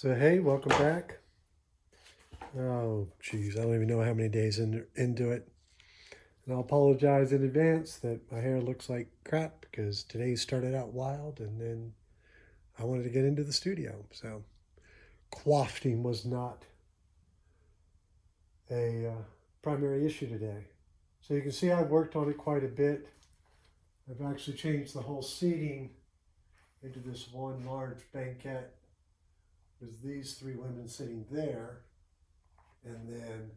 So hey, welcome back. Oh geez, I don't even know how many days into it. And I'll apologize in advance that my hair looks like crap because today started out wild and then I wanted to get into the studio. So coiffing was not a primary issue today. So you can see I've worked on it quite a bit. I've actually changed the whole seating into this one large banquette with these three women sitting there and then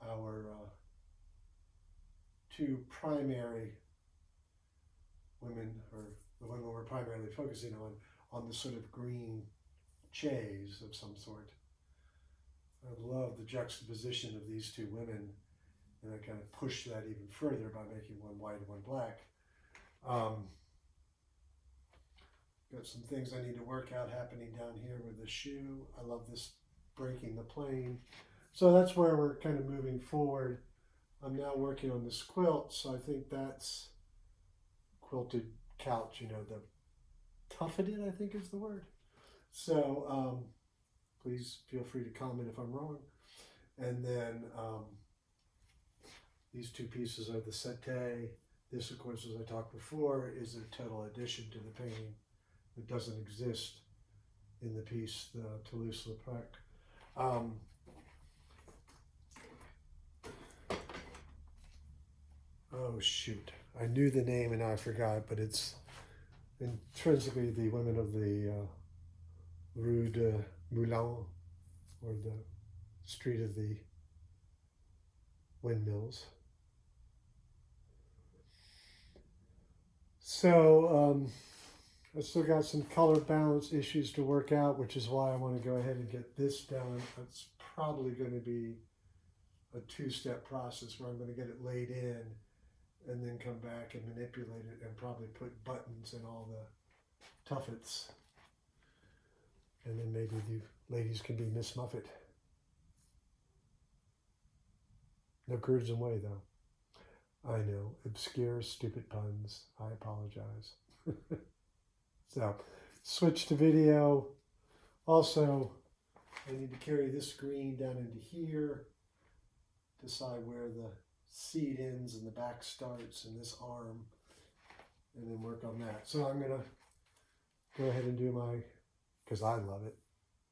our two primary women, or the women we're primarily focusing on the sort of green chaise of some sort. I love the juxtaposition of these two women, and I kind of push that even further by making one white and one black. Got some things I need to work out happening down here with the shoe. I love this breaking the plane. So that's where we're kind of moving forward. I'm now working on this quilt, so I think that's quilted couch, the tufted, I think is the word. So please feel free to comment if I'm wrong. And then these two pieces of the settee. This, of course, as I talked before, is a total addition to the painting that doesn't exist in the piece, the Toulouse Lautrec. Oh shoot, I knew the name and now I forgot, but it's intrinsically the women of the Rue de Moulin, or the street of the windmills. So I still got some color balance issues to work out, which is why I want to go ahead and get this done. It's probably going to be a two-step process where I'm going to get it laid in and then come back and manipulate it and probably put buttons in all the tuffets. And then maybe the ladies can be Miss Muffet. No curds and whey, though. I know, obscure, stupid puns. I apologize. So, switch to video. Also, I need to carry this green down into here, decide where the seat ends and the back starts and this arm, and then work on that. So I'm going to go ahead and do my, because I love it.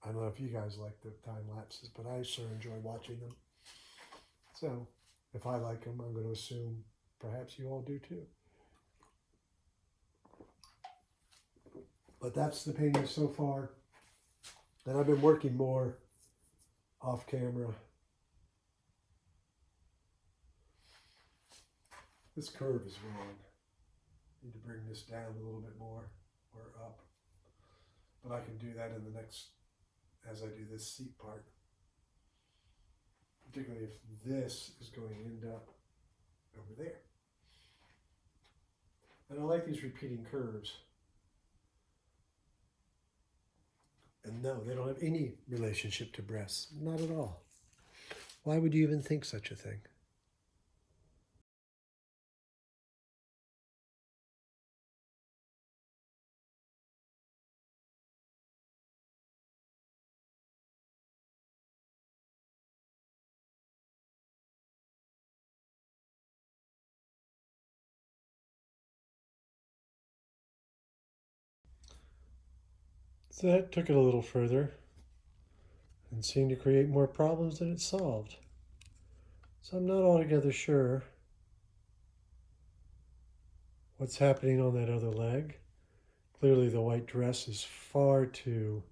I don't know if you guys like the time lapses, but I sure enjoy watching them. So if I like them, I'm going to assume perhaps you all do too. But that's the painting so far. And I've been working more off camera. This curve is wrong. Need to bring this down a little bit more or up. But I can do that in the next, as I do this seat part. Particularly if this is going to end up over there. And I like these repeating curves. And no, they don't have any relationship to breasts. Not at all. Why would you even think such a thing? So that took it a little further and seemed to create more problems than it solved. So I'm not altogether sure what's happening on that other leg. Clearly the white dress is far too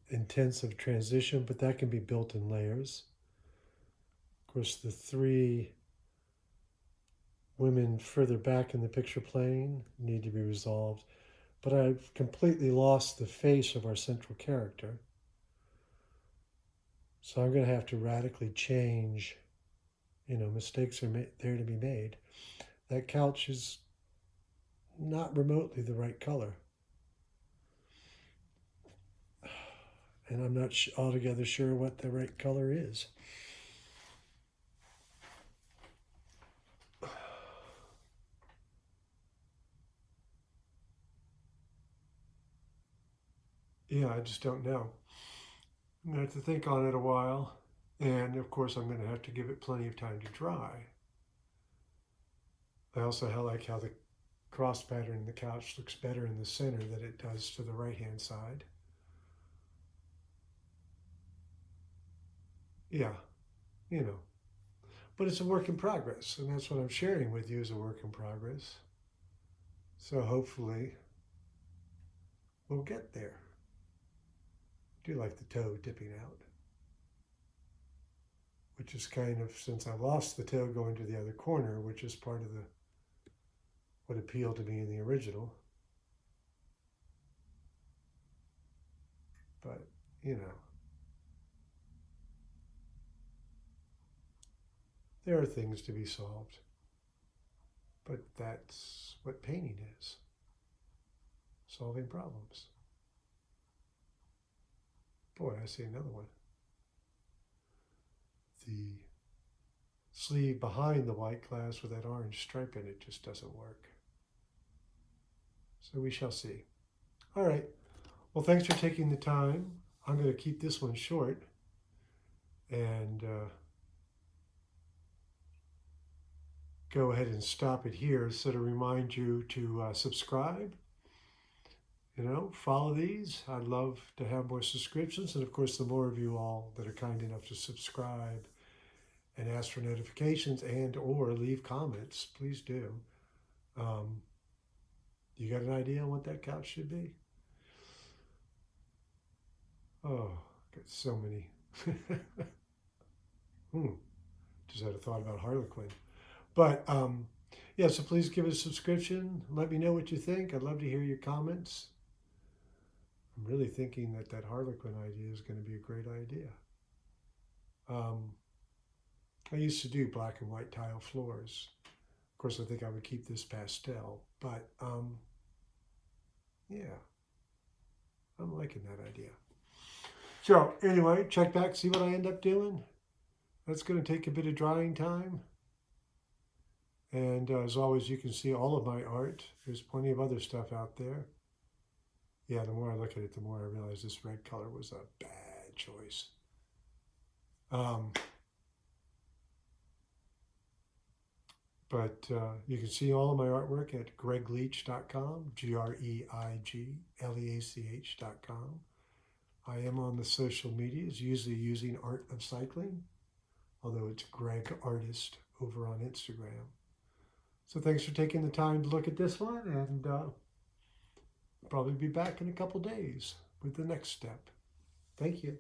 intense of transition, but that can be built in layers. Of course, the three women further back in the picture plane need to be resolved, but I've completely lost the face of our central character. So I'm going to have to radically change. Mistakes are there to be made. That couch is not remotely the right color. And I'm not altogether sure what the right color is. Yeah, I just don't know. I'm going to have to think on it a while. And of course, I'm going to have to give it plenty of time to dry. I also like how the cross pattern in the couch looks better in the center than it does to the right hand side. Yeah, you know. But it's a work in progress, and that's what I'm sharing with you, is a work in progress. So hopefully we'll get there. I do like the toe dipping out, which is kind of, since I lost the toe going to the other corner, which is part of what appealed to me in the original. But, you know, there are things to be solved. But that's what painting is, solving problems. Boy, I see another one. The sleeve behind the white glass with that orange stripe in it just doesn't work. So we shall see. All right. Well, thanks for taking the time. I'm going to keep this one short and go ahead and stop it here. So to remind you to subscribe, follow these. I'd love to have more subscriptions. And of course, the more of you all that are kind enough to subscribe and ask for notifications and or leave comments, please do. You got an idea on what that couch should be? Oh, got so many. Just had a thought about Harlequin. But yeah, so please give us a subscription. Let me know what you think. I'd love to hear your comments. I'm really thinking that Harlequin idea is going to be a great idea. I used to do black and white tile floors. Of course, I think I would keep this pastel, but yeah, I'm liking that idea. So anyway, check back, see what I end up doing. That's going to take a bit of drying time. And as always, you can see all of my art. There's plenty of other stuff out there. Yeah, the more I look at it, the more I realize this red color was a bad choice. But you can see all of my artwork at greigleach.com, GREIGLEACH.com. I am on the social medias, usually using Art of Cycling, although it's Greig Artist over on Instagram. So thanks for taking the time to look at this one, and I'll probably be back in a couple days with the next step. Thank you.